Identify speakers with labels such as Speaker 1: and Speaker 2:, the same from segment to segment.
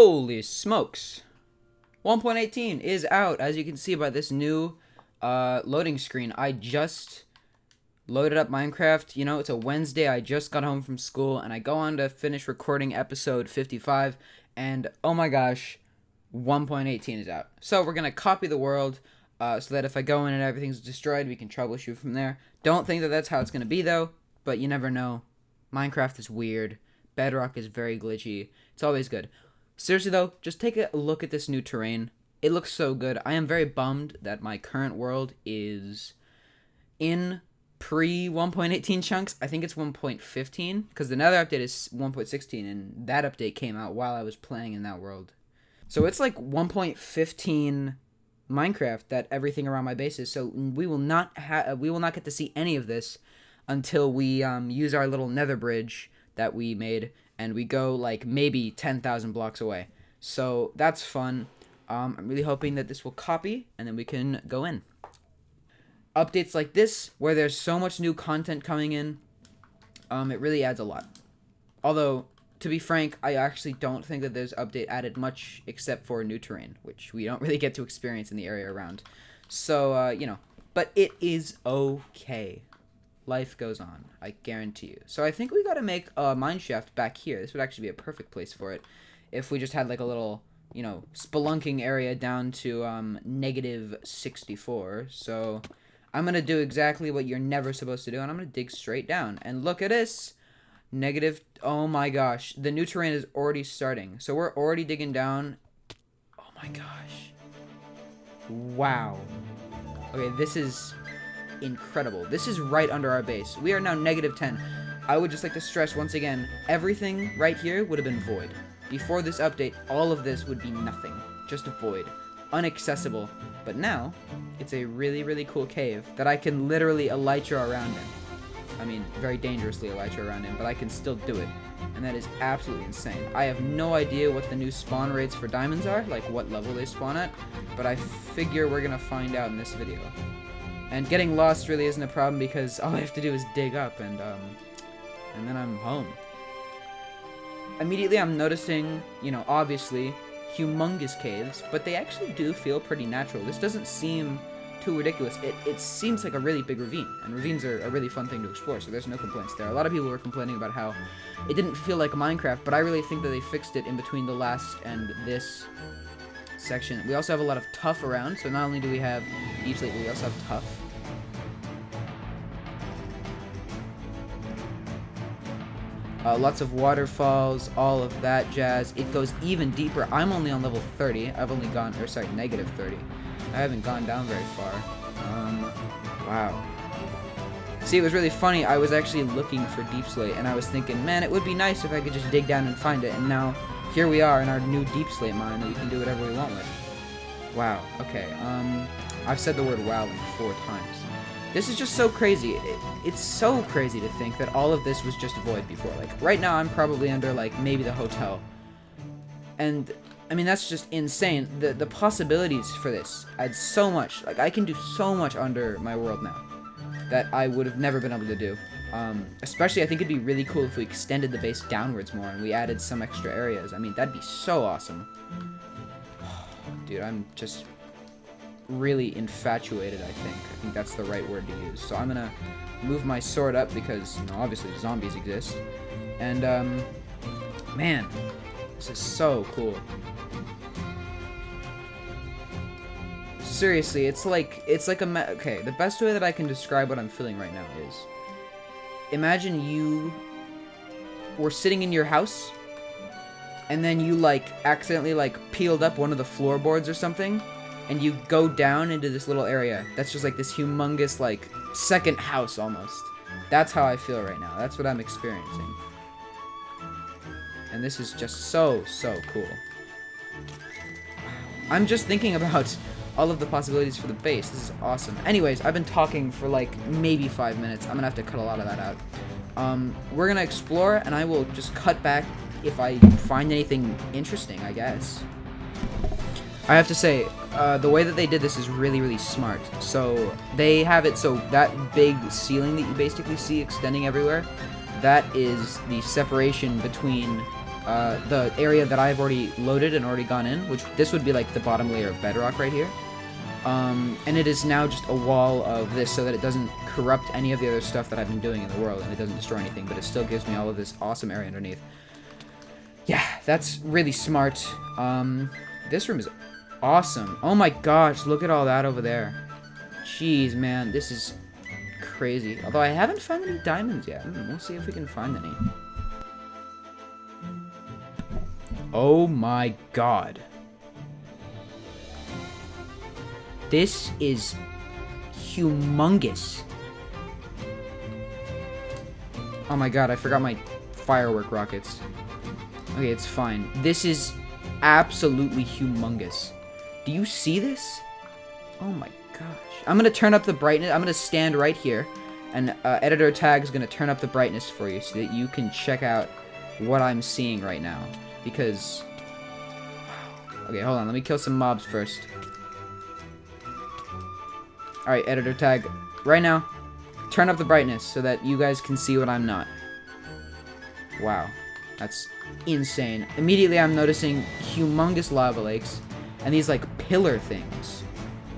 Speaker 1: Holy smokes. 1.18 is out, as you can see by this new loading screen. I just loaded up Minecraft. You know, it's a Wednesday. I just got home from school, and I go on to finish recording episode 55, and oh my gosh, 1.18 is out. So we're going to copy the world so that if I go in and everything's destroyed, we can troubleshoot from there. Don't think that that's how it's going to be, though, but you never know. Minecraft is weird. Bedrock is very glitchy. It's always good. Seriously, though, just take a look at this new terrain. It looks so good. I am very bummed that my current world is in pre-1.18 chunks. I think it's 1.15, because the nether update is 1.16, and that update came out while I was playing in that world. So it's like 1.15 Minecraft that everything around my base is. So we will not get to see any of this until we use our little nether bridge that we made, and we go like maybe 10,000 blocks away. So that's fun. I'm really hoping that this will copy, and then we can go in. Updates like this, where there's so much new content coming in, it really adds a lot. Although, to be frank, I actually don't think that this update added much except for new terrain, which we don't really get to experience in the area around. So, you know, but it is okay. Life goes on, I guarantee you. So I think we gotta make a mine shaft back here. This would actually be a perfect place for it. If we just had like a little, you know, spelunking area down to negative 64. So I'm gonna do exactly what you're never supposed to do, and I'm gonna dig straight down. And look at this. Negative, oh my gosh. The new terrain is already starting. So we're already digging down. Oh my gosh. Wow. Okay, this is incredible. This is right under our base. We are now negative 10. I would just like to stress once again, everything right here would have been void. Before this update, all of this would be nothing. Just a void. Unaccessible. But now, it's a really, really cool cave that I can literally elytra around in. I mean, very dangerously elytra around in, but I can still do it. And that is absolutely insane. I have no idea what the new spawn rates for diamonds are, like what level they spawn at, but I figure we're gonna find out in this video. And getting lost really isn't a problem because all I have to do is dig up and then I'm home. Immediately I'm noticing, you know, obviously, humongous caves, but they actually do feel pretty natural. This doesn't seem too ridiculous. It seems like a really big ravine, and ravines are a really fun thing to explore, so there's no complaints there. A lot of people were complaining about how it didn't feel like Minecraft, but I really think that they fixed it in between the last and this section. We also have a lot of tuff around, so not only do we have deep slate, we also have tuff. Lots of waterfalls, all of that jazz. It goes even deeper. I'm only on level 30. I've only gone, or sorry, negative 30. I haven't gone down very far. Wow. See, it was really funny. I was actually looking for deep slate, and I was thinking, man, it would be nice if I could just dig down and find it. And now, here we are in our new deep slate mine that we can do whatever we want with. Wow. Okay. I've said the word wow 4 times. This is just so crazy. It's so crazy to think that all of this was just void before. Like, right now I'm probably under, like, maybe the hotel. And, I mean, that's just insane. The possibilities for this add so much. Like, I can do so much under my world now that I would have never been able to do. Especially, I think it'd be really cool if we extended the base downwards more and we added some extra areas. I mean, that'd be so awesome. Dude, I'm just really infatuated, I think that's the right word to use. So I'm gonna move my sword up because, you know, obviously zombies exist, and man, this is so cool. Seriously, it's like okay, the best way that I can describe what I'm feeling right now is, imagine you were sitting in your house and then you like accidentally like peeled up one of the floorboards or something, and you go down into this little area that's just like this humongous, like, second house almost. That's how I feel right now. That's what I'm experiencing. And this is just so, so cool. I'm just thinking about all of the possibilities for the base. This is awesome. Anyways, I've been talking for like maybe 5 minutes. I'm gonna have to cut a lot of that out. We're gonna explore, and I will just cut back if I find anything interesting, I guess. I have to say, the way that they did this is really, really smart. So they have it so that big ceiling that you basically see extending everywhere, that is the separation between the area that I've already loaded and already gone in, which this would be like the bottom layer of bedrock right here. And it is now just a wall of this so that it doesn't corrupt any of the other stuff that I've been doing in the world, and it doesn't destroy anything, but it still gives me all of this awesome area underneath. Yeah, that's really smart. This room is awesome. Oh my gosh, look at all that over there. Jeez, man, this is crazy. Although I haven't found any diamonds yet. We'll see if we can find any. Oh my god. This is humongous. Oh my god, I forgot my firework rockets. Okay, it's fine. This is absolutely humongous. Do you see this? Oh my gosh. I'm gonna turn up the brightness. I'm gonna stand right here, and editor tag is gonna turn up the brightness for you so that you can check out what I'm seeing right now. Because, okay, hold on. Let me kill some mobs first. Alright, editor tag. Right now, turn up the brightness so that you guys can see what I'm not. Wow. That's insane. Immediately I'm noticing humongous lava lakes and these like pillar things.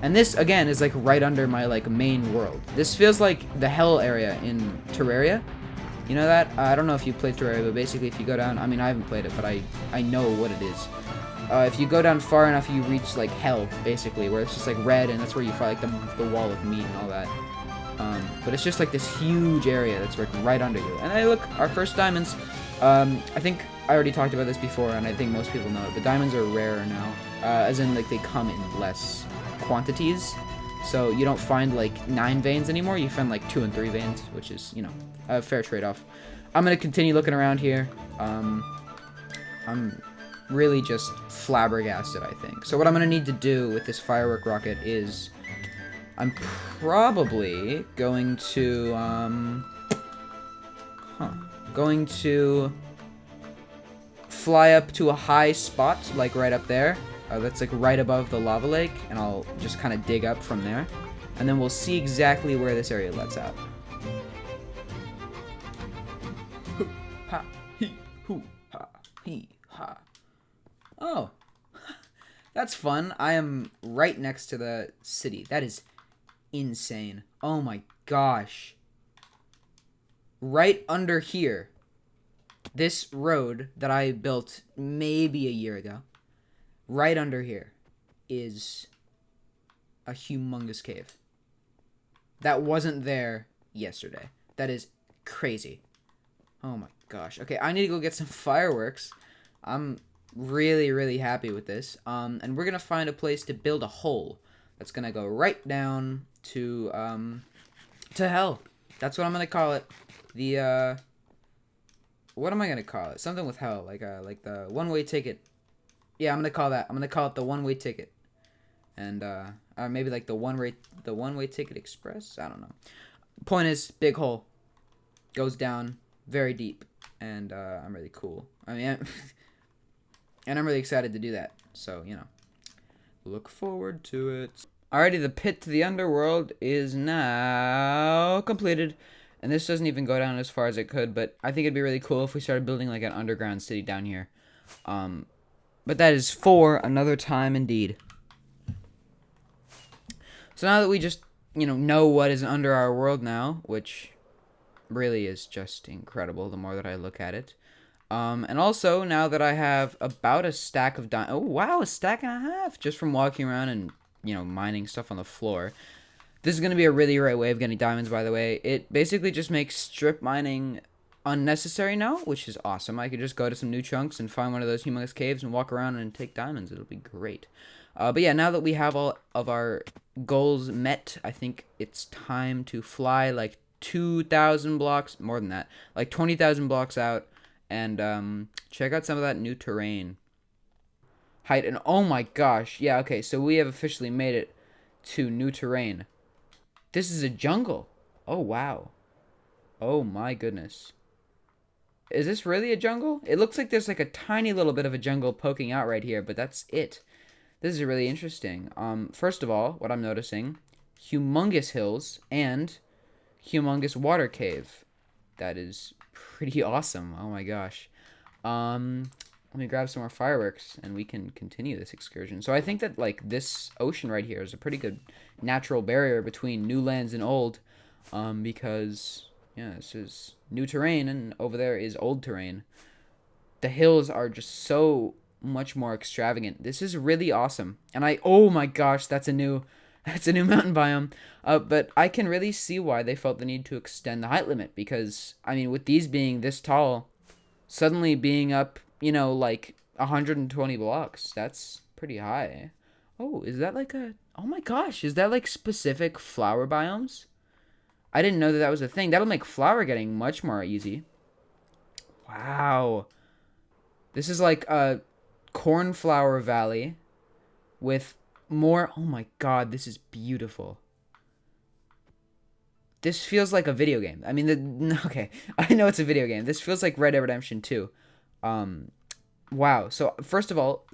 Speaker 1: And this again is like right under my like main world. This feels like the hell area in Terraria. You know that? I don't know if you played Terraria, but basically if you go down, I mean I haven't played it, but I know what it is. If you go down far enough, you reach like hell, basically, where it's just like red, and that's where you fight like the wall of meat and all that. But it's just like this huge area that's like right under you. And hey, look, our first diamonds. I think I already talked about this before, and I think most people know it, but diamonds are rarer now, as in like they come in less quantities. So you don't find like 9 veins anymore. You find like 2 and 3 veins, which is, you know, a fair trade-off. I'm gonna continue looking around here. I'm really just flabbergasted, I think. So what I'm gonna need to do with this firework rocket is I'm probably going to going to fly up to a high spot, like right up there, that's like right above the lava lake, and I'll just kind of dig up from there, and then we'll see exactly where this area lets out. Ha, he, hoo, ha, he, ha. Oh, that's fun. I am right next to the city. That is insane. Oh my gosh. Right under here, this road that I built maybe a year ago, right under here is a humongous cave. That wasn't there yesterday. That is crazy. Oh my gosh. Okay, I need to go get some fireworks. I'm really, really happy with this. And we're gonna find a place to build a hole that's gonna go right down to hell. That's what I'm gonna call it. The what am I gonna call it? Something with hell, like the one-way ticket. Yeah, I'm gonna call that. I'm gonna call it the one-way ticket, and or maybe like the one-way ticket express. I don't know. Point is, big hole goes down very deep, and I'm really cool. I mean, and I'm really excited to do that. So you know, look forward to it. Alrighty, the pit to the underworld is now completed. And this doesn't even go down as far as it could, but I think it'd be really cool if we started building like an underground city down here. But that is for another time indeed. So now that we just, you know what is under our world now, which really is just incredible the more that I look at it. And also, now that I have about a stack of diamonds. Oh, wow, a stack and a half just from walking around and, mining stuff on the floor. This is going to be a really great way of getting diamonds, by the way. It basically just makes strip mining unnecessary now, which is awesome. I could just go to some new chunks and find one of those humongous caves and walk around and take diamonds. It'll be great. But yeah, now that we have all of our goals met, I think it's time to fly like 2,000 blocks, more than that, like 20,000 blocks out, and check out some of that new terrain. Height, and oh my gosh, yeah, okay, so we have officially made it to new terrain. This is a jungle. Oh, wow. Oh, my goodness. Is this really a jungle? It looks like there's like a tiny little bit of a jungle poking out right here, but that's it. This is really interesting. First of all, what I'm noticing, humongous hills and humongous water cave. That is pretty awesome. Oh, my gosh. Let me grab some more fireworks and we can continue this excursion. So I think that like this ocean right here is a pretty good natural barrier between new lands and old, because yeah, this is new terrain and over there is old terrain. The hills are just so much more extravagant. This is really awesome. And oh my gosh, that's a new that's a new mountain biome. But I can really see why they felt the need to extend the height limit because I mean with these being this tall, suddenly being up, like 120 blocks, that's pretty high. Oh, is that like oh my gosh, is that like specific flower biomes? I didn't know that that was a thing. That'll make flower getting much more easy. Wow. This is like a cornflower valley with more. Oh my god, this is beautiful. This feels like a video game. I mean, okay, I know it's a video game. This feels like Red Dead Redemption 2. Um, wow. So, first of all,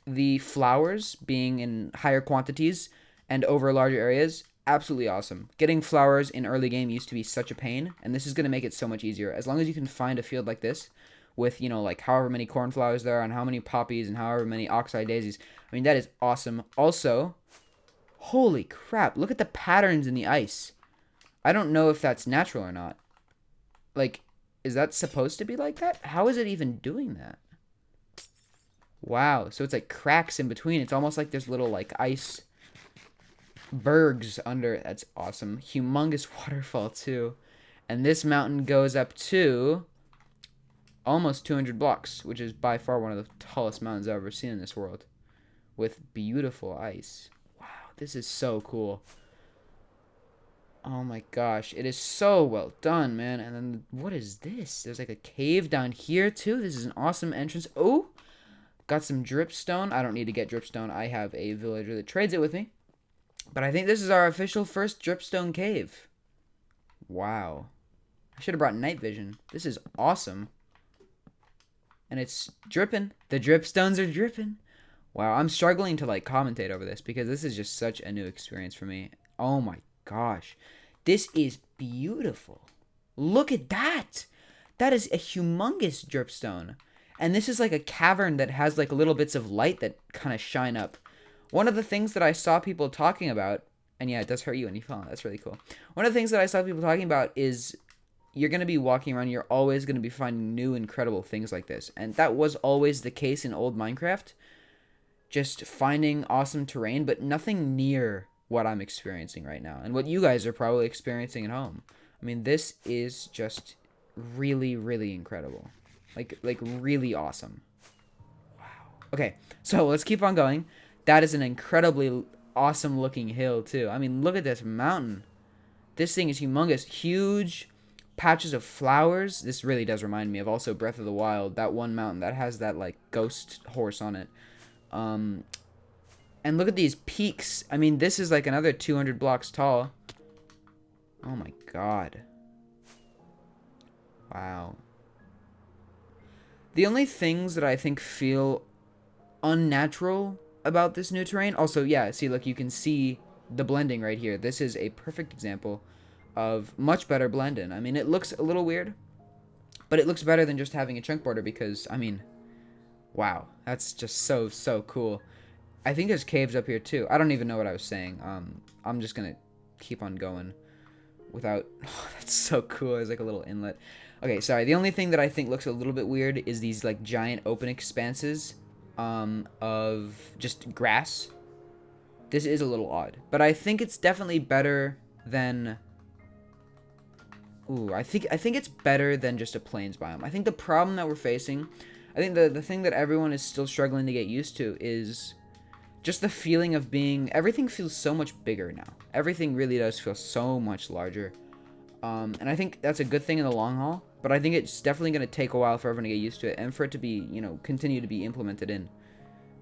Speaker 1: the flowers being in higher quantities and over larger areas, absolutely awesome. Getting flowers in early game used to be such a pain, and this is going to make it so much easier. As long as you can find a field like this with, like however many cornflowers there are and how many poppies and however many oxeye daisies. I mean, that is awesome. Also, holy crap, look at the patterns in the ice. I don't know if that's natural or not. Like, is that supposed to be like that? How is it even doing that? Wow, so it's like cracks in between. It's almost like there's little like ice bergs under. That's awesome. Humongous waterfall too. And this mountain goes up to almost 200 blocks, which is by far one of the tallest mountains I've ever seen in this world. With beautiful ice. Wow, this is so cool. Oh my gosh, it is so well done, man. And then, what is this? There's like a cave down here too. This is an awesome entrance. Oh, got some dripstone. I don't need to get dripstone. I have a villager that trades it with me. But I think this is our official first dripstone cave. Wow. I should have brought night vision. This is awesome. And it's dripping. The dripstones are dripping. Wow, I'm struggling to like commentate over this because this is just such a new experience for me. Oh my gosh. This is beautiful. Look at that. That is a humongous dripstone. And this is like a cavern that has like little bits of light that kind of shine up. One of the things that I saw people talking about, and yeah, it does hurt you when you fall. That's really cool. One of the things that I saw people talking about is you're going to be walking around, you're always going to be finding new incredible things like this. And that was always the case in old Minecraft. Just finding awesome terrain, but nothing near what I'm experiencing right now and what you guys are probably experiencing at home. I mean, this is just really, really incredible. Like really awesome. Wow. Okay, so let's keep on going. That is an incredibly awesome looking hill too. I mean, look at this mountain. This thing is humongous. Huge patches of flowers. This really does remind me of also Breath of the Wild. That one mountain that has that like ghost horse on it. And look at these peaks. I mean, this is like another 200 blocks tall. Oh my god. Wow. The only things that I think feel unnatural about this new terrain, also, yeah, see, look, you can see the blending right here. This is a perfect example of much better blend-in. I mean, it looks a little weird, but it looks better than just having a chunk border because, I mean, wow, that's just so, so cool. I think there's caves up here too. I don't even know what I was saying. I'm just gonna keep on going without. Oh, that's so cool. There's like a little inlet. Okay, sorry. The only thing that I think looks a little bit weird is these like giant open expanses of just grass. This is a little odd, but I think it's definitely better than. Ooh, I think it's better than just a plains biome. I think the problem that we're facing, I think the thing that everyone is still struggling to get used to is just the feeling of being, everything feels so much bigger now. Everything really does feel so much larger. And I think that's a good thing in the long haul, but I think it's definitely going to take a while for everyone to get used to it and for it to be, continue to be implemented in.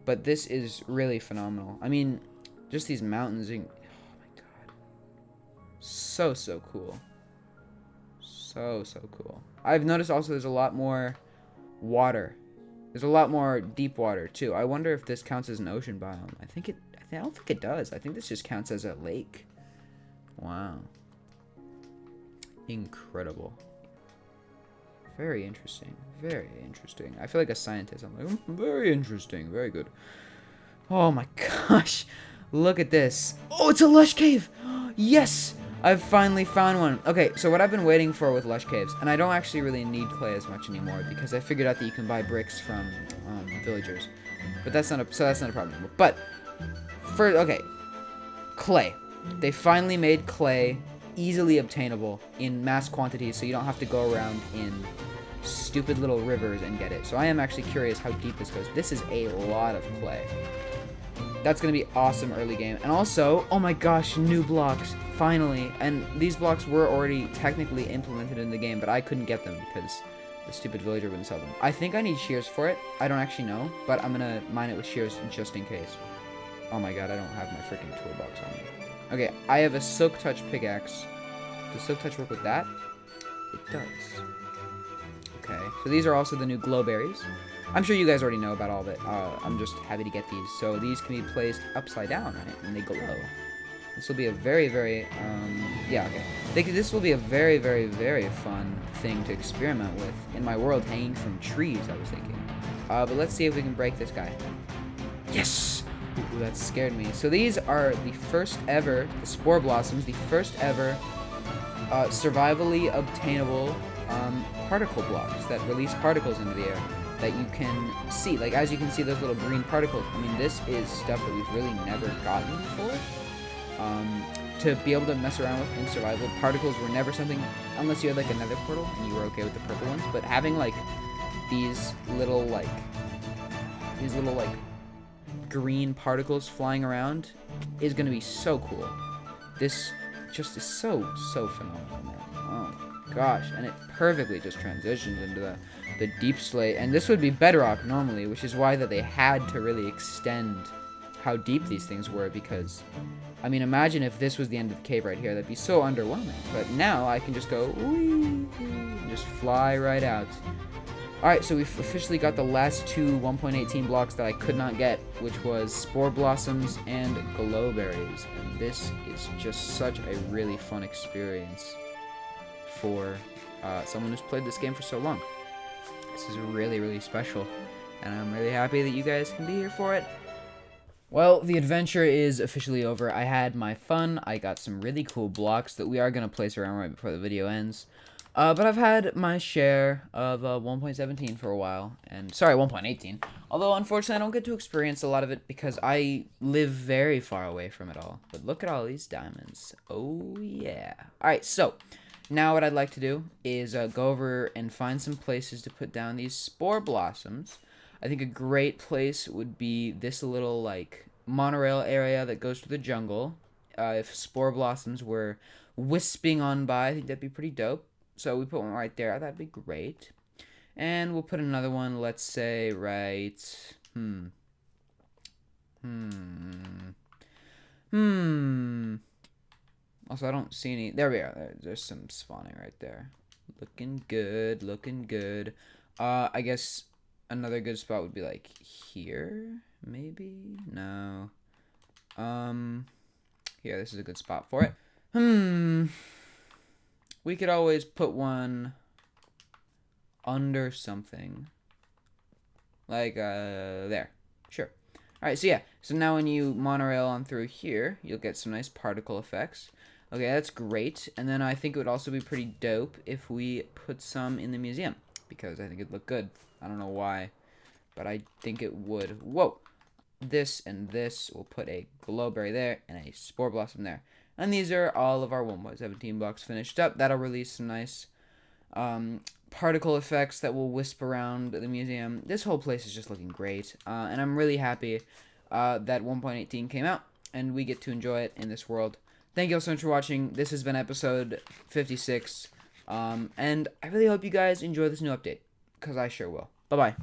Speaker 1: But this is really phenomenal. I mean, just these mountains, oh my god. So, so cool. So, so cool. I've noticed also there's a lot more water. There's a lot more deep water too. I wonder if this counts as an ocean biome. I don't think it does. I think this just counts as a lake. Wow. Incredible. Very interesting. Very interesting. I feel like a scientist. I'm like, very interesting. Very good. Oh my gosh. Look at this. Oh, it's a Lush Cave. Yes. I've finally found one. Okay, so what I've been waiting for with Lush Caves, and I don't actually really need clay as much anymore because I figured out that you can buy bricks from villagers. But that's not a problem anymore. But okay, clay. They finally made clay easily obtainable in mass quantities, so you don't have to go around in stupid little rivers and get it. So I am actually curious how deep this goes. This is a lot of clay. That's going to be awesome early game. And also, oh my gosh, new blocks, finally. And these blocks were already technically implemented in the game, but I couldn't get them because the stupid villager wouldn't sell them. I think I need shears for it. I don't actually know, but I'm going to mine it with shears just in case. Oh my god, I don't have my freaking toolbox on me. Okay, I have a silk touch pickaxe. Does silk touch work with that? It does. Okay, so these are also the new glow berries. I'm sure you guys already know about all of it. I'm just happy to get these. So these can be placed upside down, right? And they glow. This will be a very, very, yeah, okay. This will be a very, very, very fun thing to experiment with in my world hanging from trees, I was thinking. But let's see if we can break this guy. Yes! Ooh, that scared me. So these are the first ever, the spore blossoms, the first ever survivally obtainable particle blocks that release particles into the air that you can see. Like, as you can see, those little green particles. I mean, this is stuff that we've really never gotten before. To be able to mess around with in survival, particles were never something, unless you had, like, a nether portal and you were okay with the purple ones. But having, like, these little, like, green particles flying around is going to be so cool. This just is so phenomenal, man. Oh gosh, and it perfectly just transitions into the deep slate, and this would be bedrock normally, which is why that they had to really extend how deep these things were, because I mean, imagine if this was the end of the cave right here. That'd be so underwhelming. But now I can just go whee, and just fly right out. Alright, so we've officially got the last two 1.18 blocks that I could not get, which was Spore Blossoms and Glowberries. And this is just such a really fun experience for someone who's played this game for so long. This is really, really special, and I'm really happy that you guys can be here for it. Well, the adventure is officially over. I had my fun. I got some really cool blocks that we are going to place around right before the video ends. But I've had my share of 1.17 for a while, and sorry, 1.18. Although, unfortunately, I don't get to experience a lot of it because I live very far away from it all. But look at all these diamonds. Oh, yeah. Alright, so, now what I'd like to do is go over and find some places to put down these spore blossoms. I think a great place would be this little, like, monorail area that goes to the jungle. If spore blossoms were wisping on by, I think that'd be pretty dope. So we put one right there. That'd be great. And we'll put another one, let's say, right... Also, I don't see any... There we are. There's some spawning right there. Looking good, looking good. I guess another good spot would be, like, here? Maybe? No. Here, this is a good spot for it. We could always put one under something. Like, there. Sure. Alright, so yeah. So now when you monorail on through here, you'll get some nice particle effects. Okay, that's great. And then I think it would also be pretty dope if we put some in the museum, because I think it'd look good. I don't know why, but I think it would. Whoa! This and this. We'll put a glowberry there and a spore blossom there. And these are all of our 1.17 blocks finished up. That'll release some nice particle effects that will wisp around the museum. This whole place is just looking great. And I'm really happy that 1.18 came out, and we get to enjoy it in this world. Thank you all so much for watching. This has been episode 56. And I really hope you guys enjoy this new update, because I sure will. Bye-bye.